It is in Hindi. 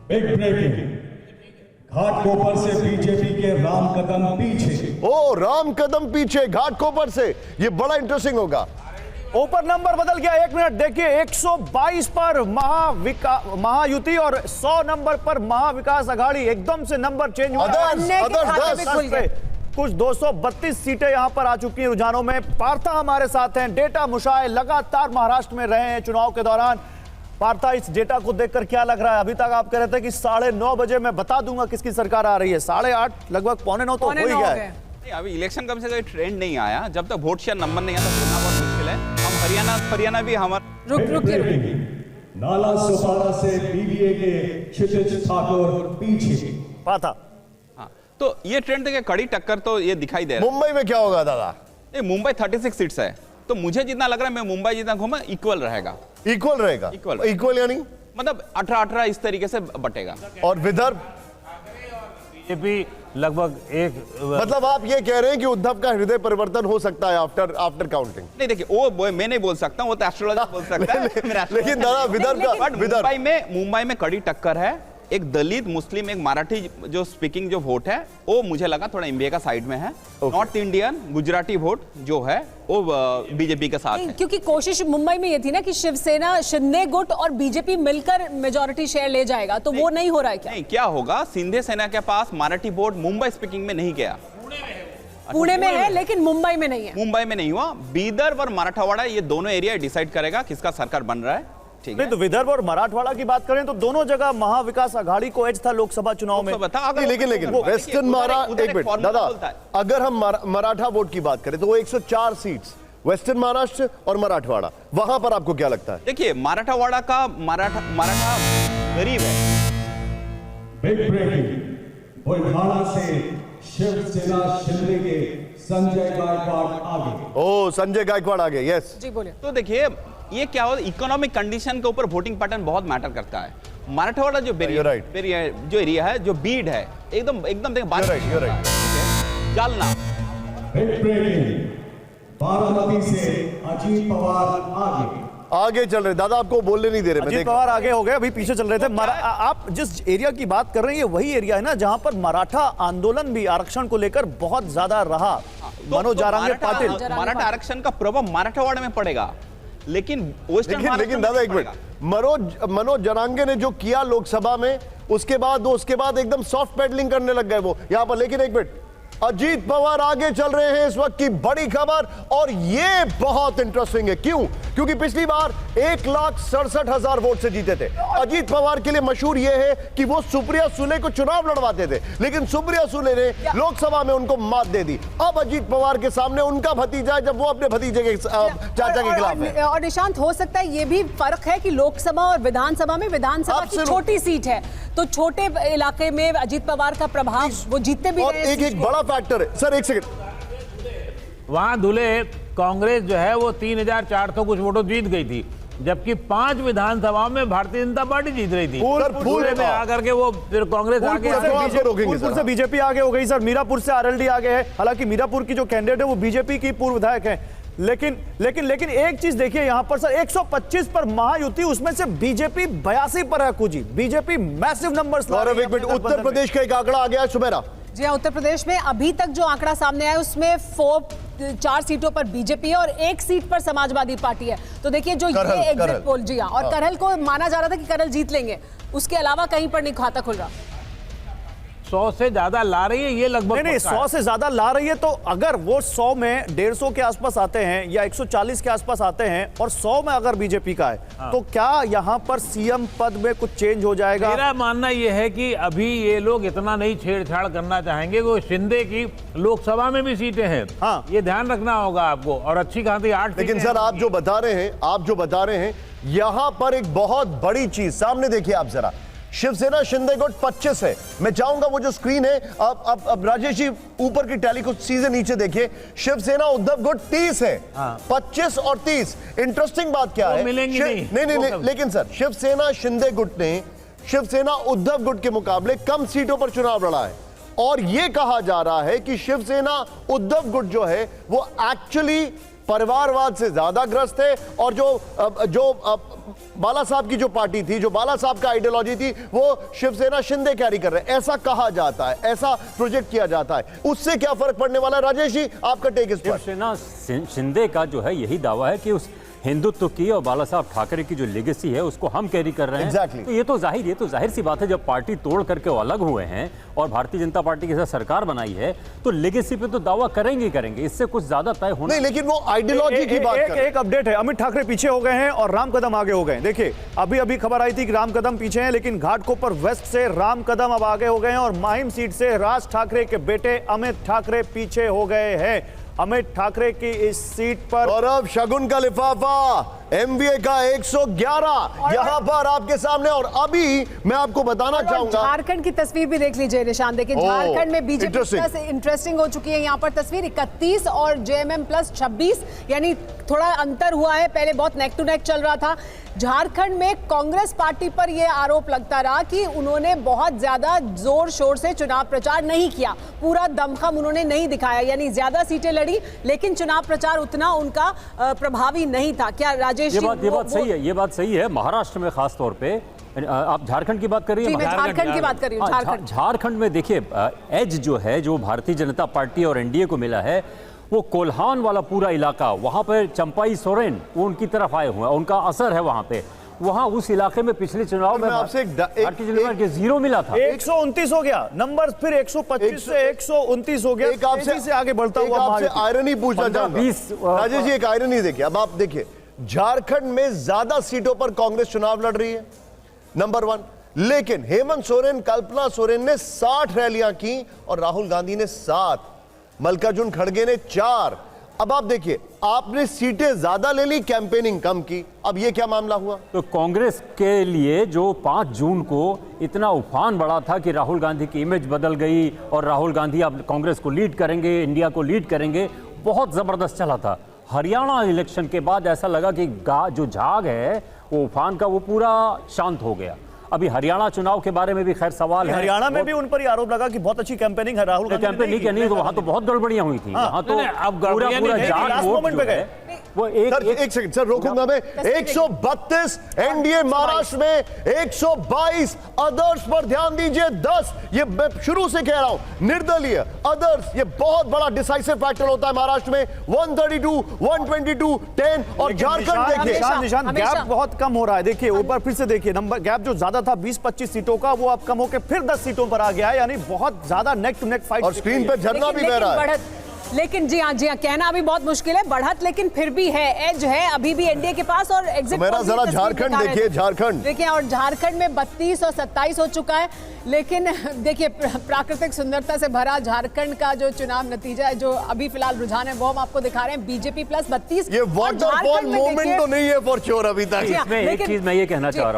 बिग ब्रेकिंग, घाटकोपर से बीजेपी के राम कदम पीछे। ओ, राम कदम पीछे घाटकोपर से, ये बड़ा इंटरेस्टिंग होगा। ऊपर नंबर बदल गया। 1 मिनट देखिए, 122 पर महायुति और 100 नंबर पर महाविकास आघाड़ी। एकदम से नंबर चेंज हुआ। कुछ 232 सीटें यहां पर आ चुकी हैं रुझानों में। पार्था हमारे साथ हैं, डेटा मुशाए लगातार महाराष्ट्र में रहे हैं चुनाव के दौरान। पार्था, इस डेटा को देखकर क्या लग रहा है? अभी तक आप कह रहे थे कि 9:30 बजे मैं बता दूंगा किसकी सरकार आ रही है। 8:30 लगभग 8:45 तो हो ही गया है। अभी इलेक्शन कम से कम ट्रेंड नहीं आया। जब तक वोट शेयर नंबर नहीं आता बोलना बहुत मुश्किल है। हम हरियाणा भी हमारा नाला सोपारा से बीबीए के क्षितिज ठाकुर पीछे। पार्था, हाँ, तो ये ट्रेंड देखिए, कड़ी टक्कर तो ये दिखाई दे रहा है। मुंबई में क्या होगा दादा? मुंबई 36 सीट्स है, तो मुझे जितना लग रहा है मैं मुंबई जितना घूमा इक्वल रहेगा। इक्वल रहेगा? इक्वल यानी मतलब 18-18 इस तरीके से बटेगा। और विदर्भ बीजेपी लगभग एक, मतलब आप ये कह रहे हैं कि उद्धव का हृदय परिवर्तन हो सकता है आफ्टर काउंटिंग? नहीं, देखिए वो मैं नहीं बोल सकता, वो तो एस्ट्रोलॉजर बोल सकता है। लेकिन दादा विदर्भ का, मुंबई में कड़ी टक्कर है। एक दलित, मुस्लिम, एक मराठी जो स्पीकिंग जो वोट है वो मुझे लगा थोड़ा एमबीए का साइड में है। नॉर्थ इंडियन गुजराती वोट जो है वो बीजेपी के साथ है। क्योंकि कोशिश मुंबई में ये थी ना कि शिवसेना, शिंदे गुट और बीजेपी मिलकर मेजॉरिटी शेयर ले जाएगा, तो वो नहीं हो रहा है क्या? नहीं, क्या होगा, शिंदे सेना के पास मराठी वोट मुंबई स्पीकिंग में नहीं गया। पुणे में है लेकिन मुंबई में नहीं है। मुंबई में नहीं हुआ। विदर्भ और मराठवाड़ा ये दोनों एरिया डिसाइड करेगा किसका सरकार बन रहा है। नहीं, तो विदर्भ और मराठवाड़ा की बात करें तो दोनों जगह महाविकास आघाड़ी को एज था लोकसभा चुनाव में। लेकिन वेस्टर्न महाराष्ट्र, एक मिनट दादा, अगर हम मराठा वोट की बात करें तो वो 104 सीट्स वेस्टर्न महाराष्ट्र और मराठवाड़ा, वहां पर आपको क्या लगता है? देखिए, मराठवाड़ा का मराठा गरीब है। बिग ब्रेकिंग, बुलढाना से शिवसेना शिंदे के संजय गायकवाड़ आगे। ओ, संजय गायकवाड़ आगे, यस जी बोलिए। तो देखिए, ये क्या होता है, इकोनॉमिक कंडीशन के ऊपर वोटिंग पैटर्न बहुत मैटर करता है। मराठवाड़ा जो जो एरिया है, जो बीड है, एकदम जालना। बारामती से अजीत पवार आगे चल रहे। दादा आपको बोलने नहीं दे रहे। अजीत पवार आगे हो गए, अभी पीछे चल रहे थे। आप जिस एरिया की बात कर रहे हैं ये वही एरिया है ना जहां पर मराठा आंदोलन भी आरक्षण को लेकर बहुत ज्यादा रहा। मनोज जारांगे पाटिल, मराठा आरक्षण का प्रभाव मराठवाड़ा में पड़ेगा, लेकिन दादा एक मिनट, मनोज जरांगे ने जो किया लोकसभा में, उसके बाद एकदम सॉफ्ट पैडलिंग करने लग गए वो यहाँ पर। लेकिन एक मिनट, अजीत पवार आगे चल रहे हैं, इस वक्त की बड़ी खबर। और ये बहुत इंटरेस्टिंग है। क्यों? क्योंकि पिछली बार 1,67,000 वोट से जीते थे। अजीत पवार के लिए मशहूर ये है कि वो सुप्रिया सुले को चुनाव लड़वाते थे, लेकिन सुप्रिया सुले ने लोकसभा में उनको मात दे दी। अब अजीत पवार के सामने उनका भतीजा है, जब वो अपने भतीजे के चाचा के खिलाफ है। और निशांत, हो सकता है ये भी फर्क है कि लोकसभा और विधानसभा में, विधानसभा की छोटी सीट है तो छोटे इलाके में अजीत पवार का प्रभाव, वो जीतते भी और एक बड़ा फैक्टर है। सर एक सेकंड, वहां धुले कांग्रेस जो है वो 3,400 कुछ वोटों जीत गई थी, जबकि 5 विधानसभाओं में भारतीय जनता पार्टी जीत रही थी। पूरे में आकर के वो फिर कांग्रेस फूलपुर से बीजेपी आगे हो गई सर। मीरापुर से आरएलडी आगे है। हालांकि मीरापुर की जो कैंडिडेट है वो बीजेपी की पूर्व विधायक है। लेकिन एक चीज देखिए यहां पर सर, 125 पर महायुति, उसमें से बीजेपी 82 पर है। कुछ BJP massive numbers. Uttar Pradesh का एक आंकड़ा आ गया सुमेरा। जी हाँ, उत्तर प्रदेश में अभी तक जो आंकड़ा सामने आया उसमें 4 सीटों पर बीजेपी है और 1 सीट पर समाजवादी पार्टी है। तो देखिए जो ये एग्जिट पोल, जी हाँ, और करहल को माना जा रहा था कि करहल जीत लेंगे, उसके अलावा कहीं पर नहीं खाता खुल रहा। 100 से ज्यादा ला रही है ये लगभग। नहीं, 100 से ज्यादा ला रही है। तो अगर वो 100 में 150 के आसपास आते हैं या 140 के आसपास आते हैं और 100 में अगर बीजेपी का है, तो क्या यहां पर सीएम पद में कुछ चेंज हो जाएगा? मेरा मानना यह है कि अभी ये लोग इतना नहीं छेड़छाड़ करना चाहेंगे। वो शिंदे की लोकसभा में भी सीटें हैं, हाँ, ये ध्यान रखना होगा आपको। और अच्छी खासी 8। लेकिन सर आप जो बता रहे हैं यहां पर एक बहुत बड़ी चीज सामने देखिए आप जरा। शिवसेना शिंदे गुट 25 है। मैं चाहूंगा वो जो स्क्रीन है, अब राजेश जी ऊपर की टैली को सीधे नीचे देखिए। शिवसेना उद्धव गुट 30 है, 25 और 30। इंटरेस्टिंग बात क्या है? नहीं, लेकिन सर शिवसेना शिंदे गुट ने शिवसेना उद्धव गुट के मुकाबले कम सीटों पर चुनाव लड़ा है। और यह कहा जा रहा है कि शिवसेना उद्धव गुट जो है वो एक्चुअली परिवारवाद से ज्यादा ग्रस्त थे, और जो बाला साहब की जो पार्टी थी, जो बाला साहब का आइडियोलॉजी थी, वो शिवसेना शिंदे कैरी कर रहे हैं, ऐसा कहा जाता है, ऐसा प्रोजेक्ट किया जाता है। उससे क्या फर्क पड़ने वाला है? राजेश जी, आपका टेक इस पर। शिवसेना शिंदे का जो है यही दावा है कि उस हिंदुत्व की और बाला साहब ठाकरे की जो लेगेसी है उसको हम कैरी कर रहे हैं। Exactly. तो ये तो जाहिर सी बात है, जब पार्टी तोड़ करके वो अलग हुए हैं और भारतीय जनता पार्टी के साथ सरकार बनाई है तो लेगेसी पे तो दावा करेंगे इससे कुछ ज्यादा तय होना नहीं, लेकिन वो आइडियोलॉजी की बात कर। एक अपडेट है, अमित ठाकरे पीछे हो गए हैं और राम कदम आगे हो गए हैं। देखिए अभी खबर आई थी कि राम कदम पीछे हैं, लेकिन घाटकोपर वेस्ट से राम कदम अब आगे हो गए हैं और माहिम सीट से राज ठाकरे के बेटे अमित ठाकरे पीछे हो गए हैं। अमित ठाकरे की इस सीट पर और अब शगुन का लिफाफा एमवीए का 111 यहां पर आपके सामने। और अभी मैं आपको बताना चाहूंगा, झारखंड की तस्वीर भी देख लीजिए निशान, देखिए झारखंड में बीजेपी प्लस इंटरेस्टिंग हो चुकी है। यहाँ पर तस्वीर 31 और जेएमएम प्लस 26, यानी थोड़ा अंतर हुआ है, पहले बहुत नेक टू नेक चल रहा था। झारखंड में कांग्रेस पार्टी पर यह आरोप लगता रहा कि उन्होंने बहुत ज्यादा जोर शोर से चुनाव प्रचार नहीं किया, पूरा दमखम उन्होंने नहीं दिखाया, यानी ज्यादा सीटें लड़ी लेकिन चुनाव प्रचार उतना उनका प्रभावी नहीं था। क्या राजेश, ये बात सही है। महाराष्ट्र में खास तौर पे, आप झारखंड की बात कर रही हैं? झारखंड की बात कर रही हूं। झारखंड में देखिए एज जो है, जो भारतीय जनता पार्टी और एनडीए को मिला है, वो कोल्हान वाला पूरा इलाका, वहां पर चंपाई सोरेन वो उनकी तरफ आए हुए हैं, उनका असर है वहां पे। वहां उस इलाके में पिछले चुनाव में आपसे भारतीय जनता पार्टी जीरो मिला था, 129 हो गया नंबर, फिर 125 से 129 हो गया। एक आपसे से आगे बढ़ता हुआ आपसे आयरनी पूछना चाहूंगा 20 राजेश जी, एक आयरनी देखिए। अब आप देखिए झारखंड में ज्यादा सीटों पर कांग्रेस चुनाव लड़ रही है, नंबर 1, लेकिन हेमंत सोरेन, कल्पना सोरेन ने 60 रैलियां की और राहुल गांधी ने 7, मल्लिकार्जुन खड़गे ने 4। अब आप देखिए, आपने सीटें ज्यादा ले ली, कैंपेनिंग कम की, अब ये क्या मामला हुआ? तो कांग्रेस के लिए जो 5 जून को इतना उफान बढ़ा था कि राहुल गांधी की इमेज बदल गई और राहुल गांधी अब कांग्रेस को लीड करेंगे, इंडिया को लीड करेंगे, बहुत जबरदस्त चला था। हरियाणा इलेक्शन के बाद ऐसा लगा कि जो झाग है वो उफान का वो पूरा शांत हो गया। अभी हरियाणा चुनाव के बारे में भी खैर सवाल है। हरियाणा में भी उन पर ही आरोप लगा कि बहुत अच्छी कैंपेनिंग है राहुल गांधी कैंपेनिंग नहीं, तो वहां तो बहुत गड़बड़ियां हुई थी। वहां तो अब पूरा लास्ट मोमेंट पे गए। वो एक सेकंड सर, रोकूंगा मैं। 132 एनडीए महाराष्ट्र में, 122 अदर्स पर ध्यान दीजिए, 10, ये मैं शुरू से कह रहा हूं, निर्दलीय अदर्स, ये बहुत बड़ा डिसाइसिव फैक्टर होता है महाराष्ट्र में। 132, 122, 10 और झारखंड देखिए निशान गैप बहुत कम हो रहा है। देखिए ऊपर फिर से देखिए, नंबर गैप जो ज्यादा था 20-25 सीटों का, वो अब कम होकर फिर 10 सीटों पर आ गया है, यानी बहुत ज्यादा नेक टू नेक फाइट। और स्क्रीन पर झरना भी बह रहा है। लेकिन जी हाँ कहना अभी बहुत मुश्किल है, बढ़त लेकिन फिर भी है, एज है अभी भी एनडीए के पास। और एग्जिट मेरा जरा झारखंड देखिए, झारखंड देखिए, और झारखंड में 32 और 27 हो चुका है। लेकिन देखिए प्राकृतिक सुंदरता से भरा झारखंड का जो चुनाव नतीजा है, जो अभी फिलहाल रुझान है, वो हम आपको दिखा रहे हैं। BJP plus 32। ये वाटरफॉल मोमेंट तो नहीं है फॉर श्योर अभी तक। इसमें एक चीज मैं ये कहना चाह रहा हूँ,